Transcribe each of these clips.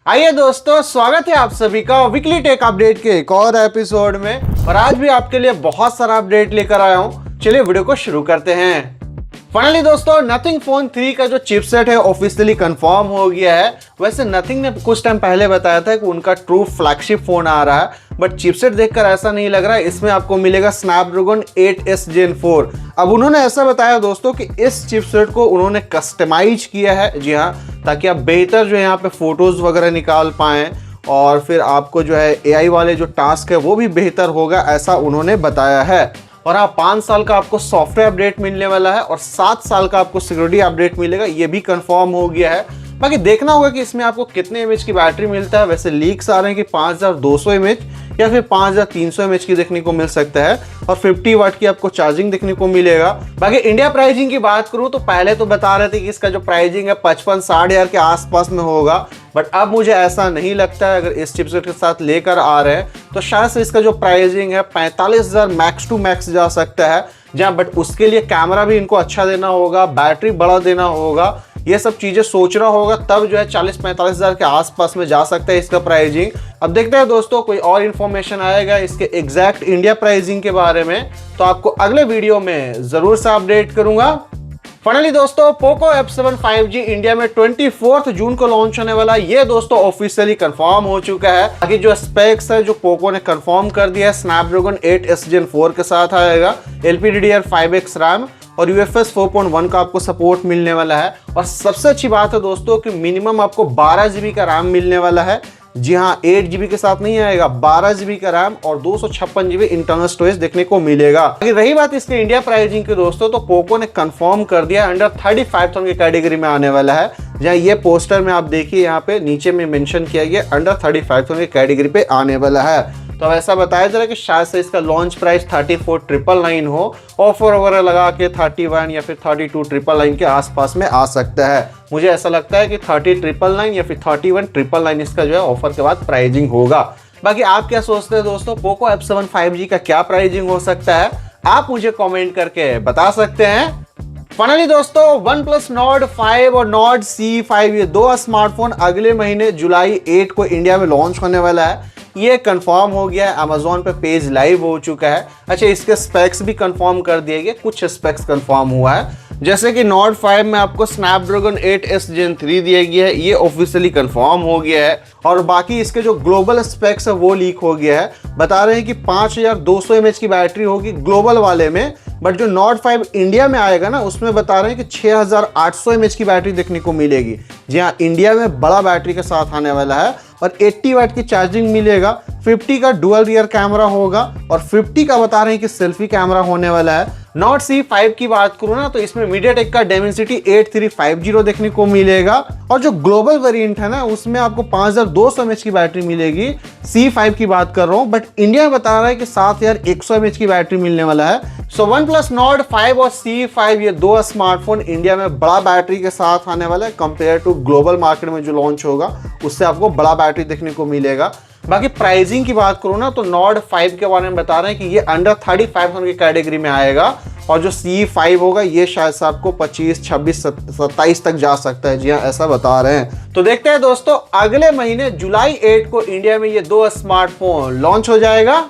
आइए दोस्तों, स्वागत है आप सभी का वीकली टेक अपडेट के एक और एपिसोड में। और आज भी आपके लिए बहुत सारा अपडेट लेकर आया हूं। चलिए वीडियो को शुरू करते हैं। फाइनली दोस्तों, नथिंग फोन 3 का जो चिपसेट है ऑफिशियली कंफर्म हो गया है। वैसे नथिंग ने कुछ टाइम पहले बताया था कि उनका ट्रू फ्लैगशिप फोन आ रहा है, बट चिपसेट देखकर ऐसा नहीं लग रहा है। इसमें आपको मिलेगा स्नैपड्रैगन 8s Gen 4। अब उन्होंने ऐसा बताया दोस्तों कि इस चिपसेट को उन्होंने कस्टमाइज किया है, जी हाँ, ताकि आप बेहतर जो है यहाँ पे फोटोज वगैरह निकाल पाएं और फिर आपको जो है AI वाले जो टास्क है वो भी बेहतर होगा, ऐसा उन्होंने बताया है। और हाँ, 5 साल का आपको सॉफ्टवेयर अपडेट मिलने वाला है और 7 साल का आपको सिक्योरिटी अपडेट मिलेगा, ये भी कंफर्म हो गया है। बाकी देखना होगा कि इसमें आपको कितने एमएच की बैटरी मिलता है। वैसे लीक्स आ रहे हैं कि 5200 एमएच या फिर 5300 एमएच की देखने को मिल सकता है और 50 वाट की आपको चार्जिंग देखने को मिलेगा। बाकी इंडिया प्राइसिंग की बात करूं तो पहले तो बता रहे थे कि इसका जो प्राइसिंग है 55-60 हज़ार के आसपास में होगा, बट अब मुझे ऐसा नहीं लगता है। अगर इस चिपसेट के साथ लेकर आ रहे हैं तो शायद से इसका जो प्राइसिंग है 45,000 मैक्स टू मैक्स जा सकता है, जहां बट उसके लिए कैमरा भी इनको अच्छा देना होगा, बैटरी बड़ा देना होगा, ये सब चीजें सोचना होगा, तब जो है 40-45 हज़ार के आसपास में जा सकता है इसका प्राइसिंग। अब देखते हैं दोस्तों, कोई और इन्फॉर्मेशन आएगा इसके एग्जैक्ट इंडिया प्राइसिंग के बारे में तो आपको अगले वीडियो में जरूर से अपडेट करूंगा। फाइनली दोस्तों, पोको F7 5G इंडिया में 24 जून को लॉन्च होने वाला है। ये दोस्तों ऑफिशियली कंफर्म हो चुका है। बाकी जो स्पेक्स है जो पोको ने कंफर्म कर दिया है, स्नैपड्रैगन 8s Gen 4 के साथ आएगा, LPDDR5X रैम और UFS 4.1 का आपको सपोर्ट मिलने वाला है। और सबसे अच्छी बात है दोस्तों कि मिनिमम आपको 12 GB का रैम मिलने वाला है। जी हाँ, 8 GB के साथ नहीं आएगा, 12 GB का रैम और 256 GB इंटरनल स्टोरेज देखने को मिलेगा। रही बात इसके इंडिया प्राइसिंग की दोस्तों, तो पोको ने कंफर्म कर दिया अंडर 35,000 की कैटेगरी में आने वाला है। जहाँ ये पोस्टर में आप देखिए, यहाँ पे नीचे में मेंशन किया गया अंडर 35,000 की कैटेगरी पे आने वाला है। तो ऐसा बताया जा रहा है कि शायद से इसका लॉन्च प्राइस 34,999 हो, ऑफर वगैरह लगा के 31 या फिर 32,999 के आसपास में आ सकता है। मुझे ऐसा लगता है कि 30,999 या फिर 31,999 इसका जो है ऑफर के बाद प्राइसिंग होगा। बाकी आप क्या सोचते हैं दोस्तों, पोको F7 5G का क्या प्राइसिंग हो सकता है, आप मुझे कॉमेंट करके बता सकते हैं। फाइनली दोस्तों, OnePlus Nord 5 और Nord CE5 ये दो स्मार्टफोन अगले महीने जुलाई 8 को इंडिया में लॉन्च होने वाला है। ये कंफर्म हो गया है, अमेजोन पे पेज लाइव हो चुका है। अच्छा, इसके स्पेक्स भी कंफर्म कर दिए गए, कुछ स्पेक्स कंफर्म हुआ है, जैसे कि Nord 5 में आपको स्नैपड्रैगन 8s Gen 3 दिया गया है, ये ऑफिशियली कंफर्म हो गया है। और बाकी इसके जो ग्लोबल स्पेक्स है वो लीक हो गया है। बता रहे हैं कि 5200 mAh की बैटरी होगी ग्लोबल वाले में, बट जो Nord 5 इंडिया में आएगा ना, उसमें बता रहे हैं कि 6800 mAh की बैटरी देखने को मिलेगी। जी हाँ, इंडिया में बड़ा बैटरी के साथ आने वाला है और 80 वाट की चार्जिंग मिलेगा। 50 का डुअल रियर कैमरा होगा और 50 का बता रहे हैं कि सेल्फी कैमरा होने वाला है। Nord CE5 की बात करूं ना, तो इसमें MediaTek का Dimensity 8350 देखने को मिलेगा और जो ग्लोबल वेरिएंट है ना, उसमें आपको 5200 mAh की बैटरी मिलेगी। C5 की बात कर रहा हूं, बट इंडिया में बता रहा है कि 7100 mAh की बैटरी मिलने वाला है। सो OnePlus Nord 5 और CE5 ये दो स्मार्टफोन इंडिया में बड़ा बैटरी के साथ आने वाला है। कंपेयर टू ग्लोबल मार्केट में जो लॉन्च होगा उससे आपको बड़ा बैटरी देखने को मिलेगा। बाकी प्राइसिंग की बात करूं ना, तो Nord 5 के बारे में बता रहे हैं कि ये अंडर 35,000 की कैटेगरी में आएगा और जो CE5 होगा ये शायद से आपको 25, 26, 27 तक जा सकता है। जी हाँ, ऐसा बता रहे हैं। तो देखते हैं दोस्तों, अगले महीने जुलाई 8 को इंडिया में ये दो स्मार्टफोन लॉन्च हो जाएगा।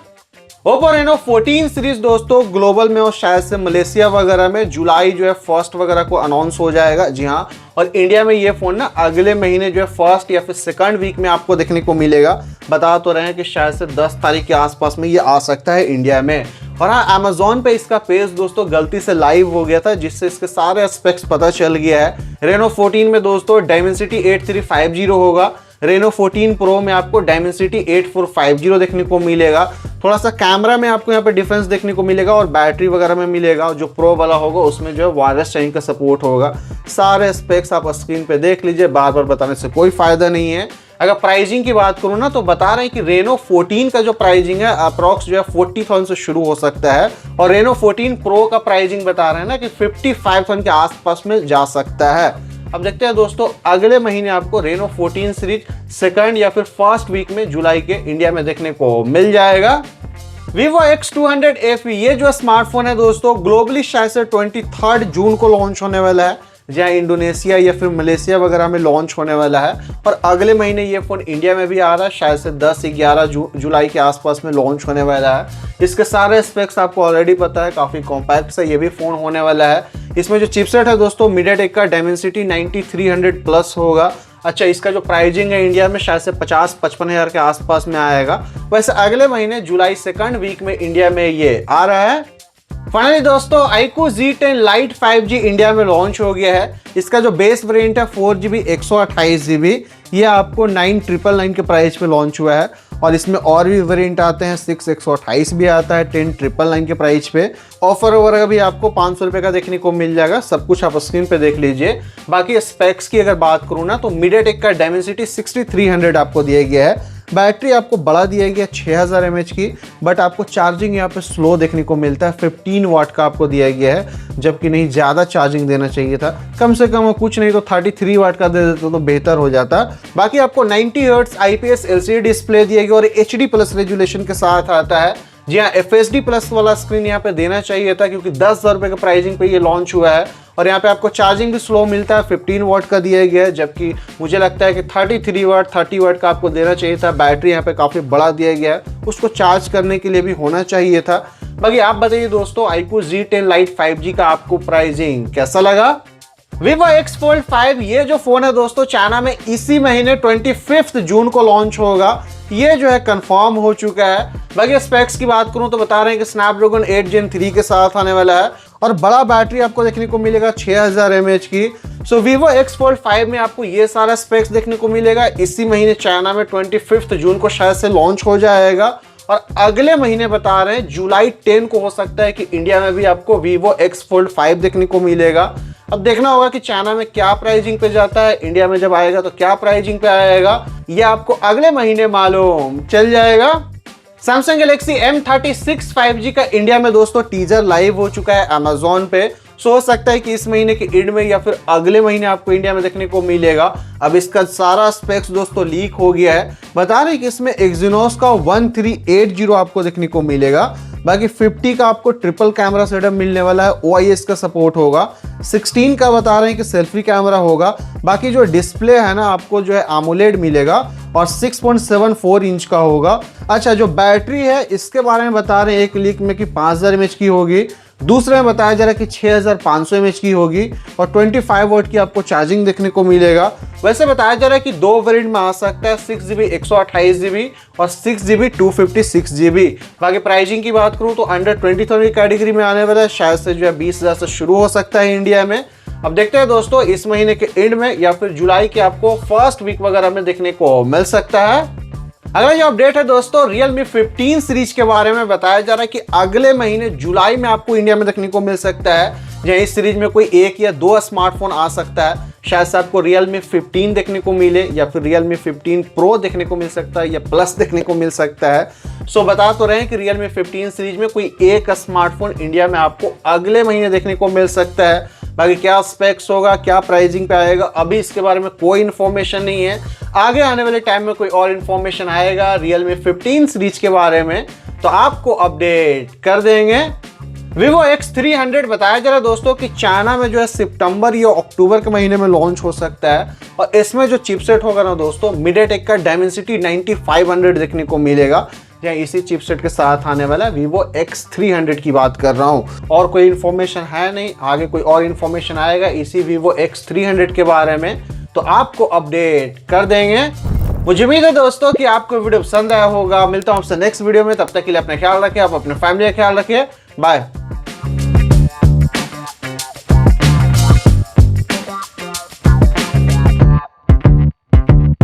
Oppo Reno 14 सीरीज दोस्तों ग्लोबल में और शायद से मलेशिया वगैरह में जुलाई जो है 1 वगैरह को अनाउंस हो जाएगा। जी हाँ, और इंडिया में ये फोन ना अगले महीने जो है 1 या फिर 2nd वीक में आपको देखने को मिलेगा। बता तो रहे हैं कि शायद से 10 तारीख के आसपास में ये आ सकता है इंडिया में। और हाँ, अमेजोन पे इसका पेज दोस्तों गलती से लाइव हो गया था, जिससे इसके सारे स्पेक्स पता चल गया है। Reno 14 में दोस्तों Dimensity 8350 होगा। Reno 14 Pro में आपको Dimensity 8450 देखने को मिलेगा। थोड़ा सा कैमरा में आपको यहाँ पे डिफरेंस देखने को मिलेगा और बैटरी वगैरह में मिलेगा। जो प्रो वाला होगा उसमें जो है वायरलेस चार्जिंग का सपोर्ट होगा। सारे स्पेक्स आप स्क्रीन पे देख लीजिए, बार बार बताने से कोई फायदा नहीं है। अगर प्राइसिंग की बात करूँ ना, तो बता रहे हैं कि Reno 14 का जो प्राइसिंग है अप्रॉक्स जो है 40,000 से शुरू हो सकता है और Reno 14 Pro का प्राइसिंग बता रहे हैं ना कि 55,000 के आसपास में जा सकता है। अब देखते हैं दोस्तों, अगले महीने आपको Reno 14 सीरीज 2nd या फिर 1st वीक में जुलाई के इंडिया में देखने को मिल जाएगा। Vivo X200 FE ये जो स्मार्टफोन है दोस्तों ग्लोबली शायद से 23 जून को लॉन्च होने वाला है। जहाँ इंडोनेशिया या फिर मलेशिया वगैरह में लॉन्च होने वाला है। और अगले महीने ये फ़ोन इंडिया में भी आ रहा है, शायद से 10-11 जुलाई के आसपास में लॉन्च होने वाला है। इसके सारे स्पेक्स आपको ऑलरेडी पता है, काफ़ी कॉम्पैक्ट से ये भी फ़ोन होने वाला है। इसमें जो चिपसेट है दोस्तों मीडियाटेक का डायमेंसिटी 9300 प्लस होगा। अच्छा, इसका जो प्राइसिंग है इंडिया में शायद से 50-55 हज़ार के आसपास में आएगा। वैसे अगले महीने जुलाई 2nd वीक में इंडिया में ये आ रहा है। फाइनली दोस्तों iQOO Z10 Lite 5G India में लॉन्च हो गया है। इसका जो बेस वेरिएंट है 4GB 128GB, ये आपको 9,999 के प्राइस पे लॉन्च हुआ है। और इसमें और भी वेरिएंट आते हैं, 6 128 भी आता है 10,999 के प्राइस पे। ऑफर वगैरह भी आपको 500 रुपये का देखने को मिल जाएगा। सब कुछ आप स्क्रीन पे देख लीजिए। बाकी स्पेक्स की अगर बात करूँ ना, तो मीडियाटेक का डायमेंसिटी 6300 आपको दिया गया है। बैटरी आपको बड़ा दिया गया 6000 mAh की, बट आपको चार्जिंग यहाँ पे स्लो देखने को मिलता है। 15 वाट का आपको दिया गया है, जबकि नहीं ज़्यादा चार्जिंग देना चाहिए था। कम से कम कुछ नहीं तो 33 वाट का दे देते तो बेहतर हो जाता। बाकी आपको 90 हर्ट्ज IPS LCD डिस्प्ले दिया गया और HD प्लस रेजुलेशन के साथ आता है। जी हाँ, FHD प्लस वाला स्क्रीन यहाँ पे देना चाहिए था, क्योंकि 10,000 रुपये के प्राइसिंग पे ये लॉन्च हुआ है। और यहाँ पे आपको चार्जिंग भी स्लो मिलता है, 15 वाट का दिया गया है, जबकि मुझे लगता है कि 33 वाट 30 वाट का आपको देना चाहिए था। बैटरी यहाँ पे काफ़ी बड़ा दिया गया है, उसको चार्ज करने के लिए भी होना चाहिए था। बाकी आप बताइए दोस्तों, iQOO Z10 Lite 5G का आपको प्राइसिंग कैसा लगा? Vivo X Fold 5 ये जो फोन है दोस्तों, चाइना में इसी महीने 25 जून को लॉन्च होगा। ये जो है कंफर्म हो चुका है। बाकी स्पेक्स की बात करूं तो बता रहे हैं कि स्नैपड्रैगन 8 Gen 3 के साथ आने वाला है और बड़ा बैटरी आपको देखने को मिलेगा 6000 mAh की। सो Vivo X Fold 5 में आपको ये सारा स्पेक्स देखने को मिलेगा। इसी महीने चाइना में 25 जून को शायद से लॉन्च हो जाएगा और अगले महीने बता रहे हैं जुलाई 10 को हो सकता है कि इंडिया में भी आपको Vivo X Fold 5 देखने को मिलेगा। अब देखना होगा कि चाइना में क्या प्राइसिंग पे जाता है, इंडिया में जब आएगा तो क्या प्राइसिंग पे आएगा, ये आपको अगले महीने मालूम चल जाएगा। Samsung Galaxy M36 5G का इंडिया में दोस्तों टीजर लाइव हो चुका है Amazon पे। सो हो सकता है कि इस महीने के एंड में या फिर अगले महीने आपको इंडिया में देखने को मिलेगा। अब इसका सारा स्पेक्स दोस्तों लीक हो गया है। बता रहे कि इसमें Exynos का 1380 आपको देखने को मिलेगा। बाकी 50 का आपको ट्रिपल कैमरा सेटअप मिलने वाला है, OIS का सपोर्ट होगा। 16 का बता रहे हैं कि सेल्फी कैमरा होगा। बाकी जो डिस्प्ले है ना, आपको जो है AMOLED मिलेगा और 6.74 इंच का होगा। अच्छा, जो बैटरी है इसके बारे में बता रहे हैं एक लीक में कि 5000 mAh की होगी, दूसरे में बताया जा रहा है कि 6500 mAh की होगी और 25 वाट की आपको चार्जिंग देखने को मिलेगा। वैसे बताया जा रहा है कि 2 वेरिएंट में आ सकता है, 6GB 128GB और 6GB 256GB। बाकी प्राइसिंग की बात करूं तो अंडर 20,000 कैटेगरी में आने वाला है, शायद से जो है 20,000 से शुरू हो सकता है इंडिया में। अब देखते हैं दोस्तों, इस महीने के एंड में या फिर जुलाई के आपको फर्स्ट वीक वगैरह में देखने को मिल सकता है। अगला जो अपडेट है दोस्तों, Realme 15 सीरीज के बारे में बताया जा रहा है कि अगले महीने जुलाई में आपको इंडिया में देखने को मिल सकता है। जहाँ इस सीरीज में कोई 1 या 2 स्मार्टफोन आ सकता है। शायद से आपको Realme 15 देखने को मिले या फिर Realme 15 Pro देखने को मिल सकता है या प्लस देखने को मिल सकता है। सो बता तो रहे हैं कि Realme 15 सीरीज में कोई 1 स्मार्टफोन इंडिया में आपको अगले महीने देखने को मिल सकता है। बाकी क्या स्पेक्स होगा, क्या प्राइसिंग पे आएगा, अभी इसके बारे में कोई इन्फॉर्मेशन नहीं है। आगे आने वाले टाइम में कोई और इन्फॉर्मेशन आएगा Realme 15 सीरीज के बारे में तो आपको अपडेट कर देंगे। Vivo X300 बताया जा रहा है दोस्तों कि चाइना में जो है सितंबर या अक्टूबर के महीने में लॉन्च हो सकता है और इसमें जो चिपसेट होगा ना दोस्तों, मीडियाटेक का डायमेंसिटी 9500 देखने को मिलेगा। यहाँ इसी चिपसेट के साथ आने वाला Vivo X300 की बात कर रहा हूँ, और कोई इन्फॉर्मेशन है नहीं। आगे कोई और इन्फॉर्मेशन आएगा इसी Vivo X300 के बारे में तो आपको अपडेट कर देंगे। मुझे उम्मीद है दोस्तों कि आपको वीडियो पसंद आया होगा। मिलता हूँ आपसे नेक्स्ट वीडियो में, तब तक के लिए अपना ख्याल रखें, आप अपने फैमिली का ख्याल रखिए। बाय।